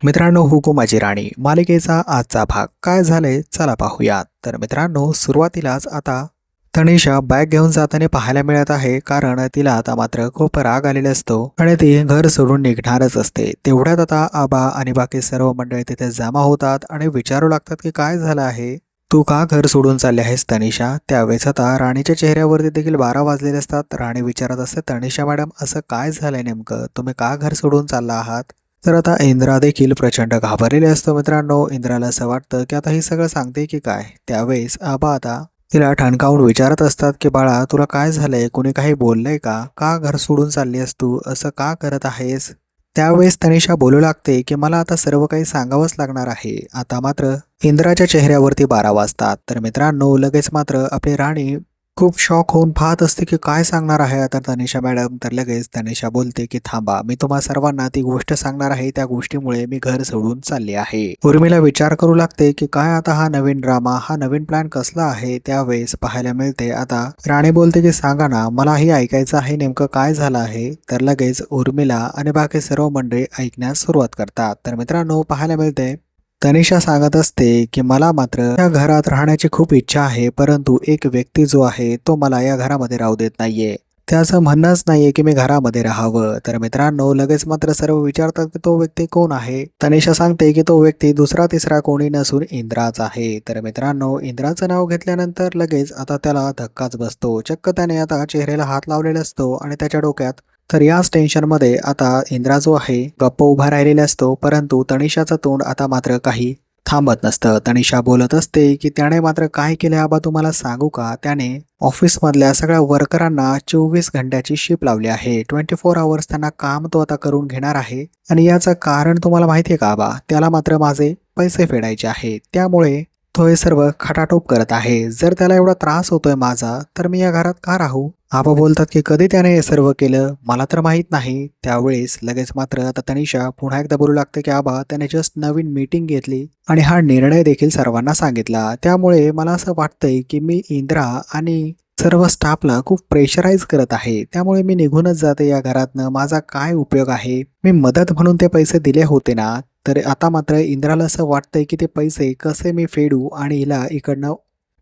मित्रांनो, हुकुमाची राणी मालिकेचा आजचा भाग काय झाले चला पाहूयात. तर मित्रांनो, सुरुवातीलाच आता तनिषा बॅग घेऊन जाताना पाहायला मिळत आहे, कारण तिला आता मात्र खूप राग आलेला असतो आणि ती घर सोडून निघणारच असते. तेवढ्यात आता आबा आणि बाकी सर्व मंडळी तिथे जमा होतात आणि विचारू लागतात की काय झालं आहे, तू का घर सोडून चालली आहेस तनिषा. त्यावेळेस आता राणीच्या चेहऱ्यावरती देखील 12 वाजलेले असतात. राणी विचारत असते, तनिषा मॅडम असं काय झालंय नेमकं, तुम्ही का घर सोडून चालला आहात. तर आता इंद्रा देखील प्रचंड घाबरलेले असतो. मित्रांनो, इंद्राला असं वाटतं की आता ही सगळं सांगते की काय. त्यावेळेस आबा आता तिला ठणकावून विचारत असतात की बाळा, तुला काय झालंय, कोणी काही बोललंय का, का घर सोडून चालली आहेस तू, असं का करत आहेस. त्यावेळेस तनिषा बोलू लागते की मला आता सर्व काही सांगावंच लागणार आहे. आता मात्र इंद्राच्या चेहऱ्यावरती 12 वाजतात. तर मित्रांनो, लगेच मात्र आपली राणी खूप शॉक होऊन पाहत असते की काय सांगणार आहे आता तनिषा मॅडम. तर लगेच तनिषा बोलते की थांबा, मी तुम्हा सर्वांना ती गोष्ट सांगणार आहे, त्या गोष्टीमुळे मी घर सोडून चालले आहे. उर्मिला विचार करू लागते की काय आता हा नवीन ड्रामा, हा नवीन प्लॅन कसला आहे. त्यावेळेस पाहायला मिळते आता राणी बोलते की सांगा ना, मलाही ऐकायचं आहे नेमकं काय झालं आहे. तर लगेच उर्मिला आणि बाकी सर्व मंडळी ऐकण्यास सुरुवात करतात. तर मित्रांनो, पाहायला मिळते तनिषा सांगत असते की मला मात्र या घरात राहण्याची खूप इच्छा आहे, परंतु एक व्यक्ती जो आहे तो मला या घरामध्ये राहू देत नाहीये. त्याचं म्हणणंच नाहीये की मी घरामध्ये राहावं. तर मित्रांनो, लगेच मात्र सर्व विचारतात की तो व्यक्ती कोण आहे. तनिषा सांगते की तो व्यक्ती दुसरा तिसरा कोणी नसून इंद्राच आहे. तर मित्रांनो, इंद्राचं नाव घेतल्यानंतर लगेच आता त्याला धक्काच बसतो. चक्क त्याने आता चेहऱ्याला हात लावलेला असतो आणि त्याच्या डोक्यात तर याच टेन्शनमध्ये आता इंद्रा जो आहे गप्प उभा राहिलेला असतो. परंतु तनिषाचं तोंड आता मात्र काही थांबत नसतं. तनिषा बोलत असते की त्याने मात्र काय केले आबा, तुम्हाला सांगू का. त्याने ऑफिसमधल्या सगळ्या वर्करांना 24 घंट्याची शिफ्ट लावली आहे. 24 आवर्स त्यांना काम तो आता करून घेणार आहे. आणि याचं कारण तुम्हाला माहिती आहे का आबा, त्याला मात्र माझे पैसे फेडायचे आहेत. त्यामुळे तो हे सर्व खटाटोप करत आहे. जर त्याला एवढा त्रास होतोय माझा, तर मी या घरात का राहू. आबा बोलतात की कधी त्याने हे सर्व केलं, मला तर माहित नाही. त्यावेळेस लगेच मात्र आता तनिषा पुन्हा एकदा बोलू लागते की आबा, त्याने जस्ट नवीन मीटिंग घेतली आणि हा निर्णय देखील सर्वांना सांगितला. त्यामुळे मला असं वाटतंय की मी इंद्रा आणि सर्व स्टाफला खूप प्रेशराईज करत आहे. त्यामुळे मी निघूनच जाते या घरातनं. माझा काय उपयोग आहे, मी मदत म्हणून ते पैसे दिले होते ना. तर आता मात्र इंद्राला असं वाटतंय की ते पैसे कसे मी फेडू आणि हिला इकडनं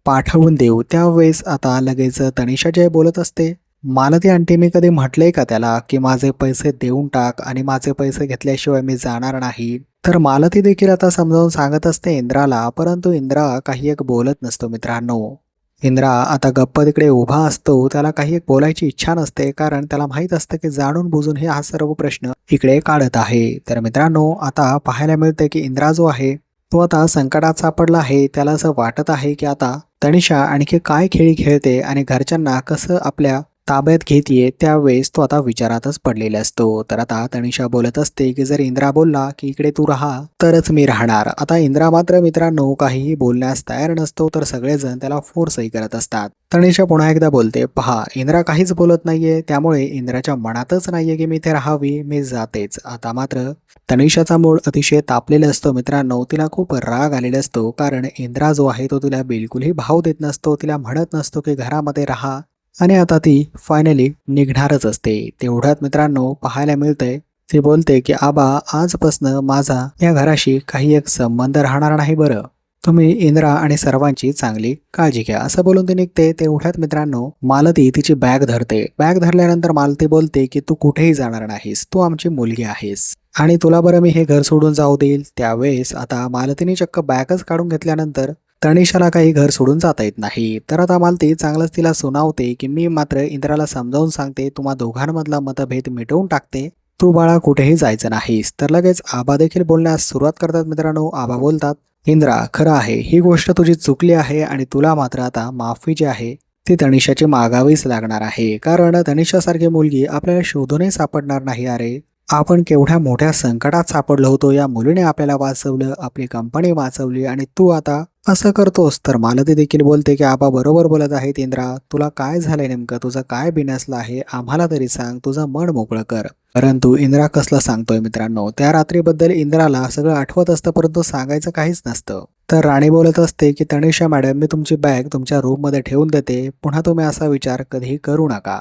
पाठवून देऊ. त्यावेळेस आता लगेच तनिषा जे बोलत असते, मालती आंटी, मी कधी म्हटलंय का त्याला की माझे पैसे देऊन टाक आणि माझे पैसे घेतल्याशिवाय मी जाणार नाही. तर मालती देखील आता समजावून सांगत असते इंद्राला, परंतु इंद्रा काही एक बोलत नसतो. मित्रांनो, इंद्रा आता गप्प तिकडे उभा असतो. त्याला काही एक बोलायची इच्छा नसते, कारण त्याला माहित असतं की जाणून बुजून हे हा सर्व प्रश्न इकडे काढत आहे. तर मित्रांनो, आता पाहायला मिळते की इंद्रा जो आहे तो आता संकटात सापडला आहे. त्याला असं वाटत आहे की आता तनिषा आणखी काय खेळी खेळते आणि घरच्यांना कसं आपल्या ताब्यात घेतीये. त्यावेळेस तो आता विचारातच पडलेला असतो. तर आता तनिषा बोलत असते की जर इंद्रा बोलला की इकडे तू राहा, तरच मी राहणार. आता इंद्रा मात्र मित्रांनो काहीही बोलण्यास तयार नसतो. तर सगळेजण त्याला फोर्सही करत असतात. तनिषा पुन्हा एकदा बोलते, पहा इंद्रा काहीच बोलत नाहीये, त्यामुळे इंद्राच्या मनातच नाहीये की मी इथे राहावी, मी जातेच. आता मात्र तनिषाचा मूड अतिशय तापलेला असतो. मित्रांनो, तिला खूप राग आलेला असतो, कारण इंद्रा जो आहे तो तिला बिलकुलही भाव देत नसतो. तिला म्हणत नसतो की घरामध्ये राहा आणि आता ती फायनली निघणारच असते. तेवढ्यात मित्रांनो पाहायला मिळतंय ती बोलते की आबा, आजपासनं माझा या घराशी काही एक संबंध राहणार नाही बरं. तुम्ही इंद्रा आणि सर्वांची चांगली काळजी घ्या, असं बोलून ती निघते. तेवढ्यात मित्रांनो मालती तिची बॅग धरते. बॅग धरल्यानंतर मालती बोलते की तू कुठेही जाणार नाहीस, तू आमची मुलगी आहेस आणि तुला बरं मी हे घर सोडून जाऊ देईल. त्यावेळेस आता मालतीने चक्क बॅगच काढून घेतल्यानंतर तनिषाला काही घर सोडून जाता येत नाही. तर आता मालती चांगलंच तिला सुनावते की मी मात्र इंद्राला समजावून सांगते, तुम्हा दोघांमधला मतभेद मिटवून टाकते, तू बाळा कुठेही जायचं नाहीस. तर लगेच आबा देखील बोलण्यास सुरुवात करतात. मित्रांनो, आबा बोलतात, इंद्रा, खरं आहे, ही गोष्ट तुझी चुकली आहे आणि तुला मात्र आता माफी जी आहे ती तनिषाची मागावीच लागणार आहे, कारण तनिषासारखी मुलगी आपल्याला शोधूनही सापडणार नाही. अरे, आपण केवढ्या मोठ्या संकटात सापडलो होतो, या मुलीने आपल्याला वाचवलं, आपली कंपनी वाचवली आणि तू आता असं करतोस. तर मालती देखील बोलते की आबा बरोबर बोलत आहेत. इंद्रा, तुला काय झालंय नेमकं, तुझं काय बिनसलं आहे, आम्हाला तरी सांग, तुझं मन मोकळं कर. परंतु इंद्रा कसलं सांगतोय मित्रांनो, त्या रात्रीबद्दल इंद्राला सगळं आठवत असतं, परंतु सांगायचं काहीच नसतं. तर राणी बोलत असते की तनिषा मॅडम, मी तुमची बॅग तुमच्या रूममध्ये ठेवून देते, पुन्हा तुम्ही असा विचार कधीही करू नका.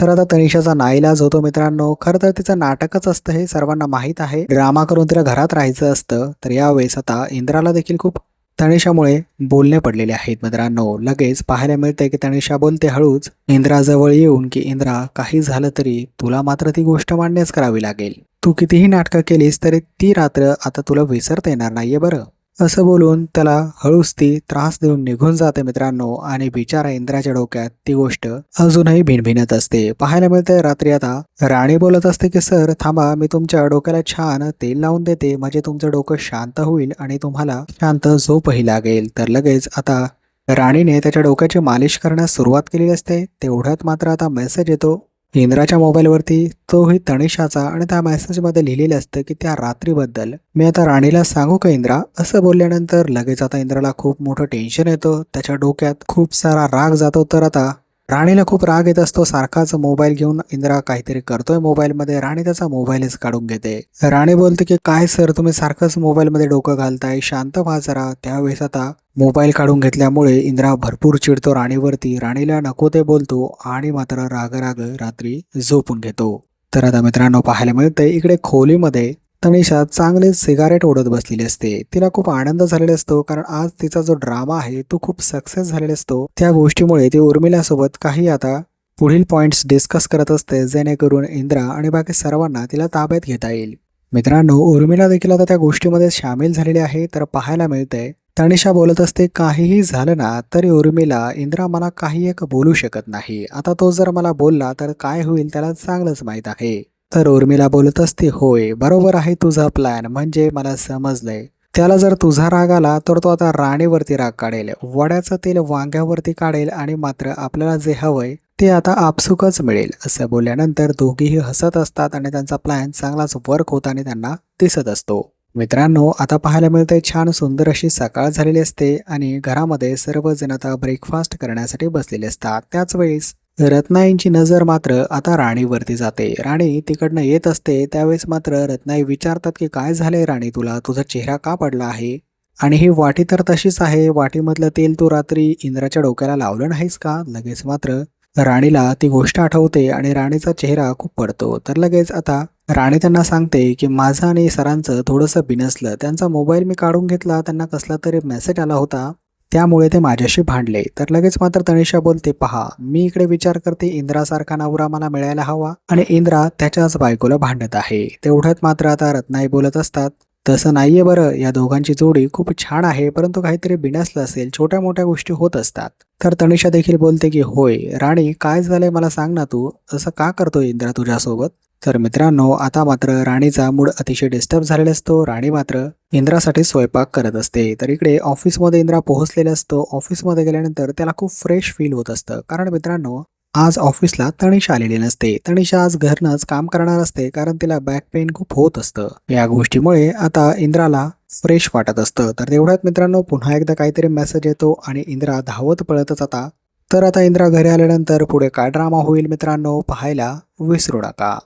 तर आता तनिषाचा नाईलाज होतो मित्रांनो. खरं तर तिचं नाटकच असतं हे सर्वांना माहीत आहे. ड्रामा करून तिला घरात राहायचं असतं. तर यावेळेस आता इंद्राला देखील खूप तनिषामुळे बोलणे पडलेले आहेत मित्रांनो. लगेच पाहायला मिळते की तनिषा बोलते हळूच इंद्राजवळ येऊन की इंद्रा काही झालं तरी तुला मात्र ती गोष्ट मान्यच करावी लागेल. तू कितीही नाटकं केलीस तरी ती रात्र आता तुला विसरता येणार नाहीये बरं. असं बोलून त्याला हळूच ती त्रास देऊन निघून जाते मित्रांनो आणि बिचारा इंद्राच्या डोक्यात ती गोष्ट अजूनही भिनभिनत असते. पाहायला मिळते रात्री आता राणी बोलत असते की सर थांबा, मी तुमच्या डोक्याला छान तेल लावून देते म्हणजे तुमचं डोकं शांत होईल आणि तुम्हाला शांत झोपही लागेल. तर लगेच आता राणीने त्याच्या डोक्याची मालिश करण्यास सुरुवात केलेली असते. तेवढ्यात मात्र आता मेसेज येतो इंद्राच्या मोबाईलवरती, तोही तनिषाचा, आणि त्या मेसेजमध्ये लिहिलेलं असतं की त्या रात्रीबद्दल मी आता राणीला सांगू का इंद्रा. असं बोलल्यानंतर लगेच आता इंद्राला खूप मोठं टेन्शन येतं. त्याच्या डोक्यात खूप सारा राग जातो. तर आता राणीला खूप राग येत असतो. सारखाच मोबाईल घेऊन इंद्रा काहीतरी करतोय मोबाईलमध्ये. राणी त्याचा मोबाईलच काढून घेते. राणी बोलते की काय सर तुम्ही सारखंच मोबाईलमध्ये डोकं घालताय, शांत व्हा जरा. त्यावेळेस आता मोबाईल काढून घेतल्यामुळे इंद्रा भरपूर चिडतो राणीवरती. राणीला नको ते बोलतो आणि मात्र राग रात्री झोपून घेतो. तर आता मित्रांनो पाहायला मिळतंय इकडे खोलीमध्ये तनिषा चांगले सिगारेट ओढत बसलेली असते. तिला खूप आनंद झालेला असतो कारण आज तिचा जो ड्रामा आहे तो खूप सक्सेस झालेला असतो. त्या गोष्टीमुळे ती उर्मिलासोबत काही आता पुढील पॉइंट्स डिस्कस करत असते जेणेकरून इंद्रा आणि बाकी सर्वांना तिला ताब्यात घेता येईल. मित्रांनो उर्मिला देखील आता त्या गोष्टीमध्ये सामील झालेली आहे. तर पाहायला मिळतंय तनिषा बोलत असते काहीही झालं ना तरी उर्मिला इंद्रा मला काही एक बोलू शकत नाही. आता तो जर मला बोलला तर काय होईल त्याला चांगलंच माहित आहे. तर उर्मिला बोलत असते होय बरोबर आहे तुझा प्लॅन, म्हणजे मला समजलंय. त्याला जर तुझा राग आला तर तो आता राणीवरती राग काढेल, वड्याचं तेल वांग्यावरती काढेल आणि मात्र आपल्याला जे हवंय ते आता आपसुकच मिळेल. असं बोलल्यानंतर दोघेही हसत असतात आणि त्यांचा प्लॅन चांगलाच वर्क होताना त्यांना दिसत असतो. मित्रांनो आता पाहायला मिळते छान सुंदर अशी सकाळ झालेली असते आणि घरामध्ये सर्वजण आता ब्रेकफास्ट करण्यासाठी बसलेले असतात. त्याच वेळेस रत्नाईंची नजर मात्र आता राणीवरती जाते. राणी तिकडनं येत असते त्यावेळेस मात्र रत्नाई विचारतात की काय झालंय राणी, तुला तुझा चेहरा का पडला आहे आणि ही वाटी तर तशीच आहे, वाटीमधलं तेल तू रात्री इंद्राच्या डोक्याला लावलं नाहीस का. लगेच मात्र राणीला ती गोष्ट आठवते आणि राणीचा चेहरा खूप पडतो. तर लगेच आता राणी त्यांना सांगते की माझं आणि सरांचं थोडंसं बिनसलं, त्यांचा मोबाईल मी काढून घेतला, त्यांना कसला तरी मेसेज आला होता त्यामुळे ते माझ्याशी भांडले. तर लगेच मात्र तनिषा बोलते पहा मी इकडे विचार करते इंद्रासारखा नवरा मला मिळायला हवा आणि इंद्रा त्याच्याच बायकोला भांडत आहे. तेवढ्यात मात्र आता रत्नाई बोलत असतात तसं नाहीये बरं, या दोघांची जोडी खूप छान आहे परंतु काहीतरी बिनसलं असेल, छोट्या मोठ्या गोष्टी होत असतात. तर तनिषा देखील बोलते की होय राणी काय झालंय मला सांग ना, तू असं का करतोय इंद्रा तुझ्यासोबत. तर मित्रांनो आता मात्र राणीचा मूड अतिशय डिस्टर्ब झालेला असतो. राणी मात्र इंद्रासाठी स्वयंपाक करत असते. तर इकडे ऑफिसमध्ये इंद्रा पोहोचलेला असतो. ऑफिसमध्ये गेल्यानंतर त्याला खूप फ्रेश फील होत असतं कारण मित्रांनो आज ऑफिसला तनिषा आलेली नसते. तनिषा आज घरनंच काम करणार असते कारण तिला बॅक पेन खूप होत असतं. या गोष्टीमुळे आता इंद्राला फ्रेश वाटत असतं. तर तेवढ्यात मित्रांनो पुन्हा एकदा काहीतरी मेसेज येतो आणि इंद्रा धावत पळतच आता. तर आता इंद्रा घरी आल्यानंतर पुढे काय ड्रामा होईल मित्रांनो पाहायला विसरू नका.